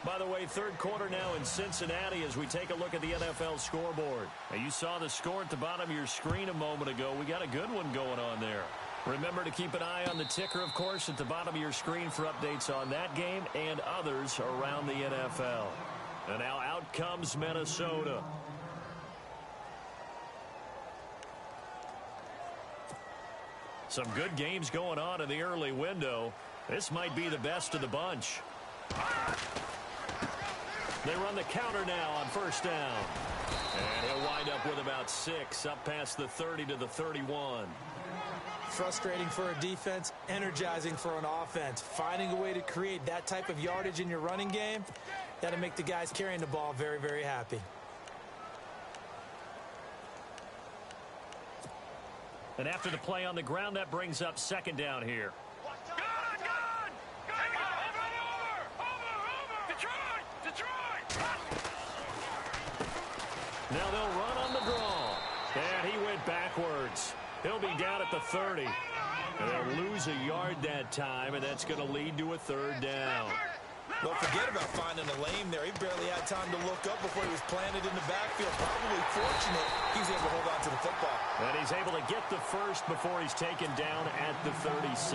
By the way, 3rd quarter now in Cincinnati as we take a look at the NFL scoreboard. Now, you saw the score at the bottom of your screen a moment ago. We got a good one going on there. Remember to keep an eye on the ticker, of course, at the bottom of your screen for updates on that game and others around the NFL. And now out comes Minnesota. Some good games going on in the early window. This might be the best of the bunch. They run the counter now on first down. And he'll wind up with about 6 up past the 30 to the 31. Frustrating for a defense, energizing for an offense. Finding a way to create that type of yardage in your running game, that'll make the guys carrying the ball very, very happy. And after the play on the ground, that brings up 2nd down here. Now they'll run on the draw. And he went backwards. He'll be down at the 30. And they'll lose a yard that time, and that's going to lead to a 3rd down. Well, forget about finding a lane there. He barely had time to look up before he was planted in the backfield. Probably fortunate he was able to hold on to the football. And he's able to get the first before he's taken down at the 36.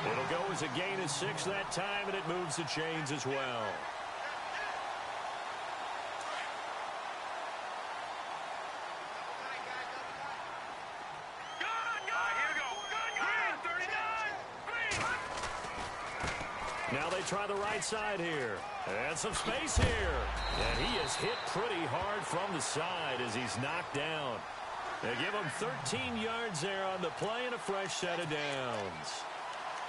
It'll go as a gain of 6 that time, and it moves the chains as well. Now they try the right side here. And some space here. And he is hit pretty hard from the side as he's knocked down. They give him 13 yards there on the play and a fresh set of downs.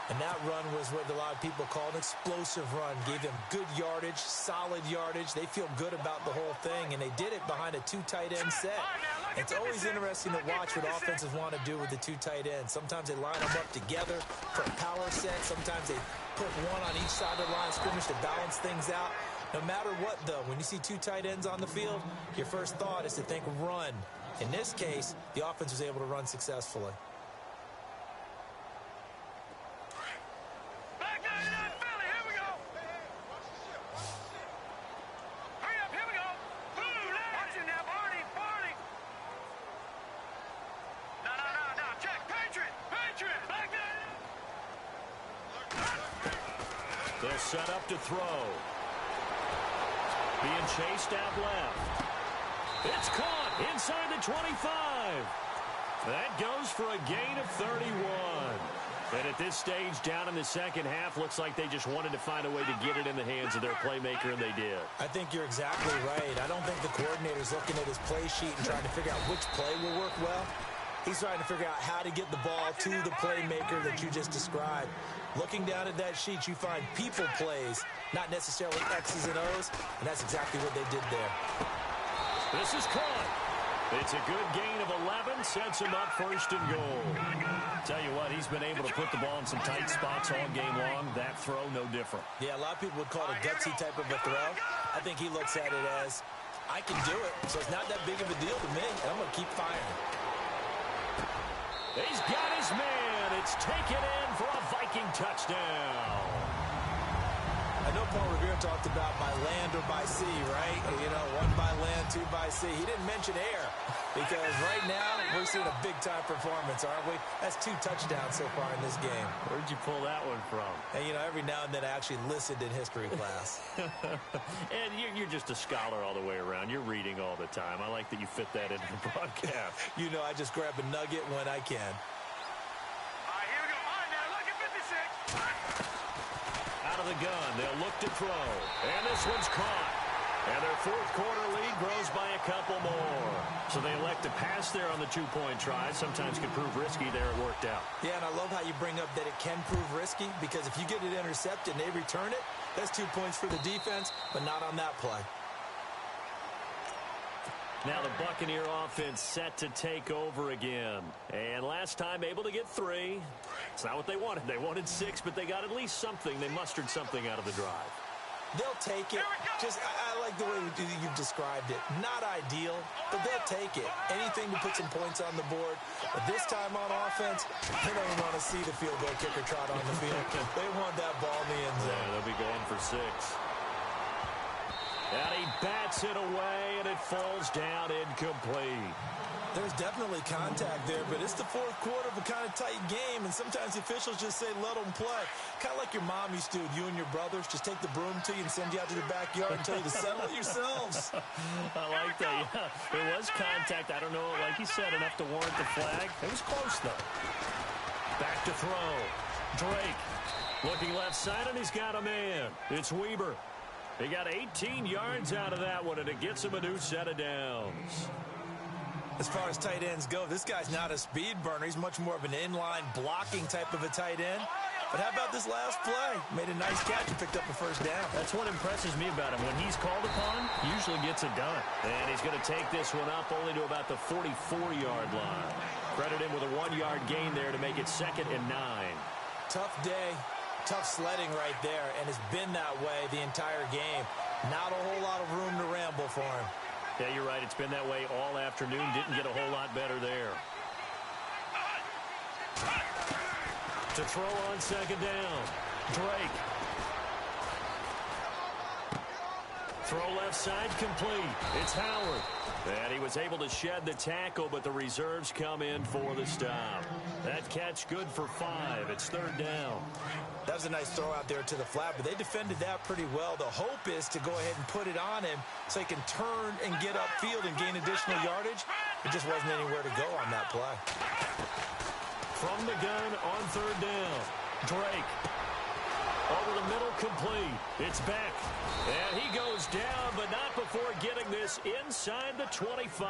And that run was what a lot of people call an explosive run. Gave them good yardage, solid yardage. They feel good about the whole thing, and they did it behind a 2 tight end set. It's always interesting to watch what offenses want to do with the 2 tight ends. Sometimes they line them up together for a power set. Sometimes they put one on each side of the line of scrimmage to balance things out. No matter what, though, when you see 2 tight ends on the field, your first thought is to think run. In this case, the offense was able to run successfully. They'll set up to throw. Being chased out left. It's caught. inside the 25. That goes for a gain of 31. And at this stage, down in the second half, looks like they just wanted to find a way to get it in the hands of their playmaker, and they did. I think you're exactly right. I don't think the coordinator's looking at his play sheet and trying to figure out which play will work well. He's trying to figure out how to get the ball to the playmaker that you just described. Looking down at that sheet, you find people plays, not necessarily X's and O's, and that's exactly what they did there. This is caught. It's a good gain of 11, sets him up first and goal. Tell you what, he's been able to put the ball in some tight spots all game long. That throw, no different. Yeah, a lot of people would call it a gutsy type of a throw. I think he looks at it as, I can do it, so it's not that big of a deal to me, and I'm going to keep firing. He's got his man. It's taken in for a Viking touchdown. I know Paul Revere talked about by land or by sea, right? You know, one by land, two by sea. He didn't mention air because right now we're seeing a big-time performance, aren't we? That's 2 touchdowns so far in this game. Where'd you pull that one from? And, you know, every now and then I actually listened in history class. And you're just a scholar all the way around. You're reading all the time. I like that you fit that into the broadcast. You know, I just grab a nugget when I can. All right, here we go. All right, now look at 56. Out of the gun, they'll look to throw. And this one's caught. And their fourth quarter lead grows by a couple more. So they elect to pass there on the 2-point try. Sometimes can prove risky. There it worked out. Yeah, and I love how you bring up that it can prove risky because if you get it intercepted and they return it, that's 2 points for the defense, but not on that play. Now the Buccaneer offense set to take over again. And last time able to get 3. It's not what they wanted. They wanted 6, but they got at least something. They mustered something out of the drive. They'll take it. Just, I like the way you've described it. Not ideal, but they'll take it. Anything to put some points on the board. But this time on offense, they don't even want to see the field goal kicker trot on the field. They want that ball in the end zone. Yeah, they'll be going for 6. And he bats it away, and it falls down incomplete. There's definitely contact there, but it's the fourth quarter of a kind of tight game, and sometimes the officials just say, let them play. Kind of like your mom used to with you and your brothers. Just take the broom to you and send you out to the backyard and tell you to settle it yourselves. I like that, yeah. It was contact. I don't know, like you said, enough to warrant the flag. It was close, though. Back to throw. Drake looking left side, and he's got a man. It's Weber. He got 18 yards out of that one, and it gets him a new set of downs. As far as tight ends go, this guy's not a speed burner. He's much more of an inline blocking type of a tight end. But how about this last play? Made a nice catch and picked up a first down. That's what impresses me about him. When he's called upon, he usually gets it done. And he's going to take this one up only to about the 44-yard line. Credit him with a 1-yard gain there to make it 2nd and 9. Tough day. Tough sledding right there, and it's been that way the entire game. Not a whole lot of room to ramble for him. Yeah, you're right. It's been that way all afternoon. Didn't get a whole lot better there. To throw on 2nd down. Drake. Throw left side complete. It's Howard. And he was able to shed the tackle, but the reserves come in for the stop. That catch good for 5. It's 3rd down. That was a nice throw out there to the flat, but they defended that pretty well. The hope is to go ahead and put it on him so he can turn and get upfield and gain additional yardage. It just wasn't anywhere to go on that play. From the gun on 3rd down. Drake. Over the middle, complete. It's Beck. And he goes down, but not before getting this inside the 25.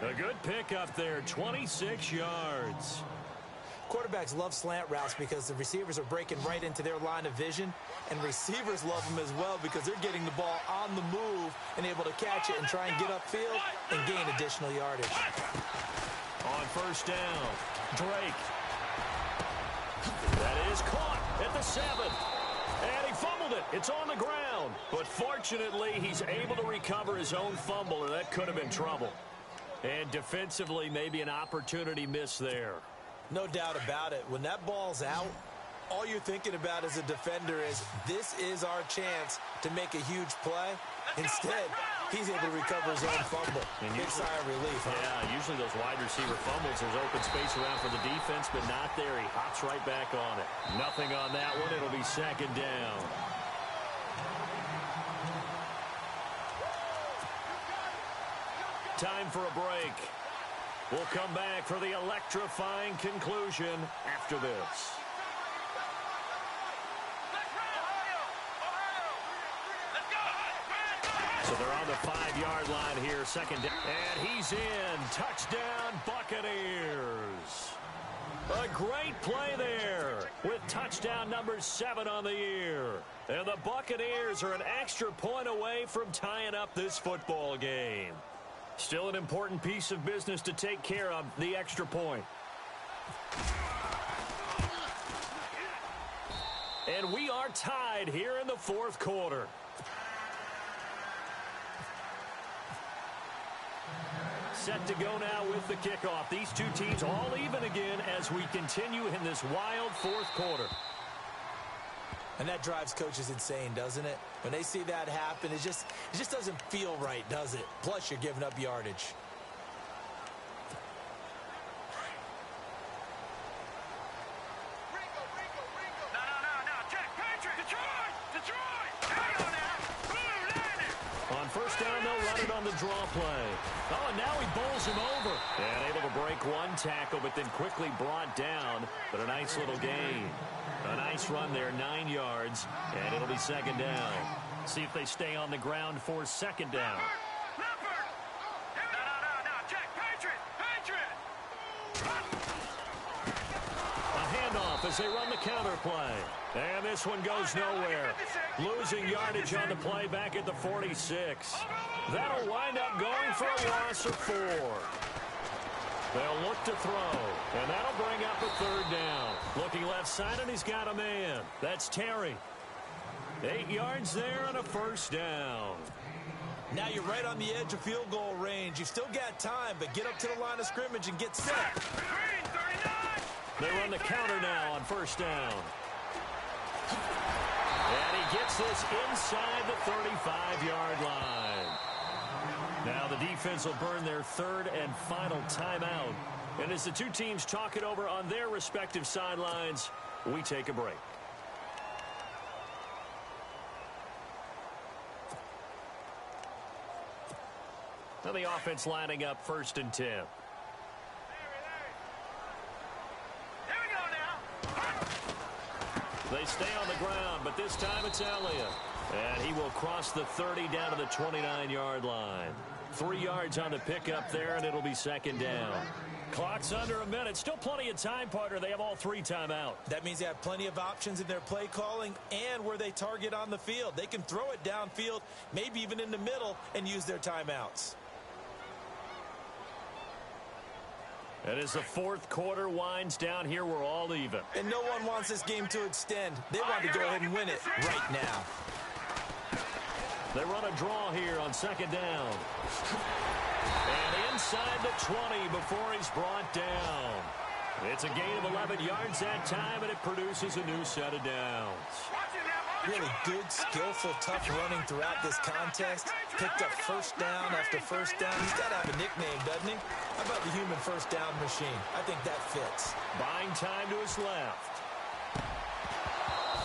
A good pickup there, 26 yards. Quarterbacks love slant routes because the receivers are breaking right into their line of vision, and receivers love them as well because they're getting the ball on the move and able to catch it and try and get upfield and gain additional yardage. On 1st down, Drake. That is caught at the 7. And he fumbled it. It's on the ground. But fortunately, he's able to recover his own fumble, or that could have been trouble. And defensively, maybe an opportunity miss there. No doubt about it. When that ball's out, all you're thinking about as a defender is, this is our chance to make a huge play. Instead, he's able to recover his own fumble. Big sigh of relief. Huh? Yeah, usually those wide receiver fumbles, there's open space around for the defense, but not there. He hops right back on it. Nothing on that one. It'll be 2nd down. Time for a break. We'll come back for the electrifying conclusion after this. So they're on the 5-yard line here, second down. And he's in. Touchdown, Buccaneers. A great play there with touchdown number 7 on the year. And the Buccaneers are an extra point away from tying up this football game. Still an important piece of business to take care of, the extra point. And we are tied here in the fourth quarter. Set to go now with the kickoff. These two teams all even again as we continue in this wild fourth quarter. And that drives coaches insane, doesn't it? When they see that happen, it just doesn't feel right, does it? Plus, you're giving up yardage. No. Check. Patrick. Detroit. Hang on now. On first down, they'll run it on the draw play. Oh, and now he bowls him over. And able to break one tackle, but then quickly brought down. But a nice little gain. A nice run there, 9 yards, and it'll be second down. See if they stay on the ground for second down. Leopard. No. Check. Patriot. A handoff as they run the counter play. And this one goes nowhere. Losing yardage on the play back at the 46. That'll wind up going for a loss of 4. They'll look to throw, and that'll bring up a third down. Looking left side, and he's got a man. That's Terry. 8 yards there and a first down. Now you're right on the edge of field goal range. You've still got time, but get up to the line of scrimmage and get set. Green, 39. They run the counter now on first down. And he gets this inside the 35-yard line. Now the defense will burn their third and final timeout. And as the two teams talk it over on their respective sidelines, we take a break. Now the offense lining up first and 10. Here we go now. They stay on the ground, but this time it's Elliott. And he will cross the 30 down to the 29-yard line. 3 yards on the pickup there, and it'll be second down. Clock's under a minute. Still plenty of time, partner. They have all 3 timeouts. That means they have plenty of options in their play calling and where they target on the field. They can throw it downfield, maybe even in the middle, and use their timeouts. And as the fourth quarter winds down here, we're all even. And no one wants this game to extend. They want to go ahead and win it right now. They run a draw here on second down. And inside the 20 before he's brought down. It's a gain of 11 yards that time, and it produces a new set of downs. Really good, skillful, tough running throughout this contest. Picked up first down after first down. He's got to have a nickname, doesn't he? How about the human first down machine? I think that fits. Buying time to his left.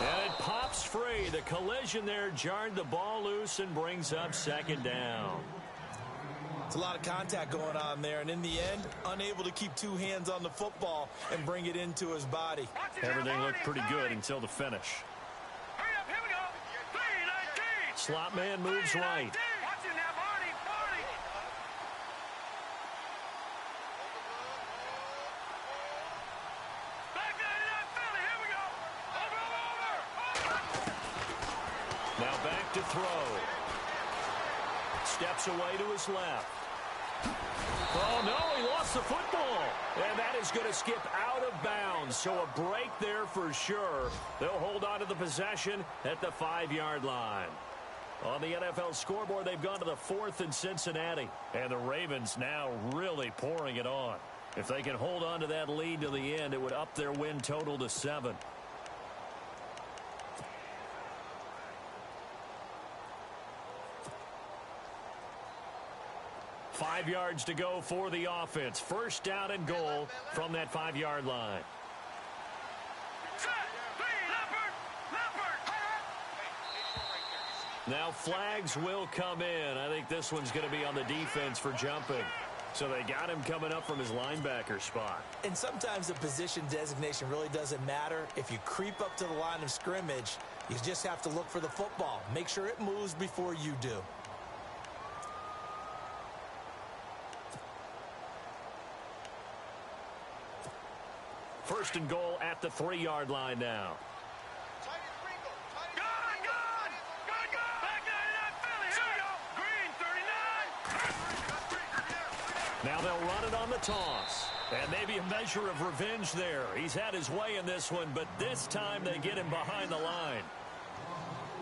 And it pops free. The collision there jarred the ball loose and brings up second down. It's a lot of contact going on there, and in the end, unable to keep 2 hands on the football and bring it into his body. Everything looked pretty good until the finish. Hurry up, here we go. 3-19. Slot man moves right. Watch it now, Marty. Back 99 Philly, here we go. Over. Now back to throw. Steps away to his left. Oh, no, he lost the football. And that is going to skip out of bounds. So a break there for sure. They'll hold on to the possession at the 5-yard line. On the NFL scoreboard, they've gone to the 4th in Cincinnati. And the Ravens now really pouring it on. If they can hold on to that lead to the end, it would up their win total to 7. Five yards to go for the offense. First down and goal from that 5-yard line. Now flags will come in. I think this one's going to be on the defense for jumping. So they got him coming up from his linebacker spot. And sometimes the position designation really doesn't matter. If you creep up to the line of scrimmage, you just have to look for the football. Make sure it moves before you do. First and goal at the 3-yard line now. Now they'll run it on the toss. And maybe a measure of revenge there. He's had his way in this one, but this time they get him behind the line.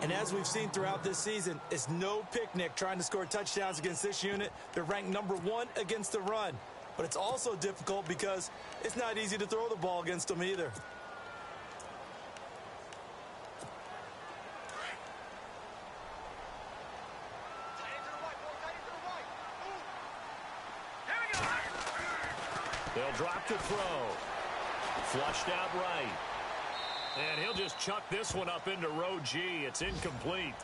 And as we've seen throughout this season, it's no picnic trying to score touchdowns against this unit. They're ranked #1 against the run. But it's also difficult because it's not easy to throw the ball against them either. They'll drop to throw. Flushed out right. And he'll just chuck this one up into row G. It's incomplete.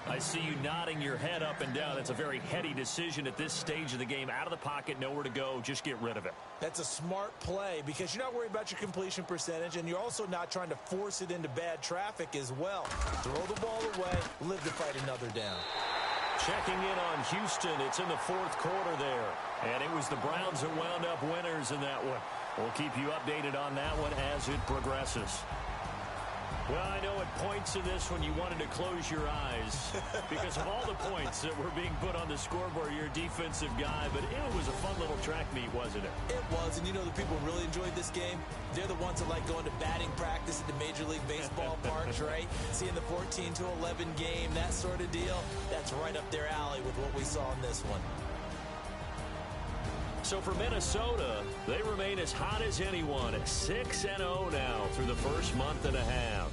I see you nodding your head up and down. It's a very heady decision at this stage of the game. Out of the pocket, nowhere to go. Just get rid of it. That's a smart play because you're not worried about your completion percentage, and you're also not trying to force it into bad traffic as well. Throw the ball away, live to fight another down. Checking in on Houston. It's in the 4th quarter there. And it was the Browns that wound up winners in that one. We'll keep you updated on that one as it progresses. Well, I know at points in this one you wanted to close your eyes because of all the points that were being put on the scoreboard. You're a defensive guy, but it was a fun little track meet, wasn't it? It was, and you know the people who really enjoyed this game? They're the ones that like going to batting practice at the Major League Baseball parks, right? Seeing the 14-11 game, that sort of deal. That's right up their alley with what we saw in this one. So for Minnesota, they remain as hot as anyone at 6-0 now through the first month and a half.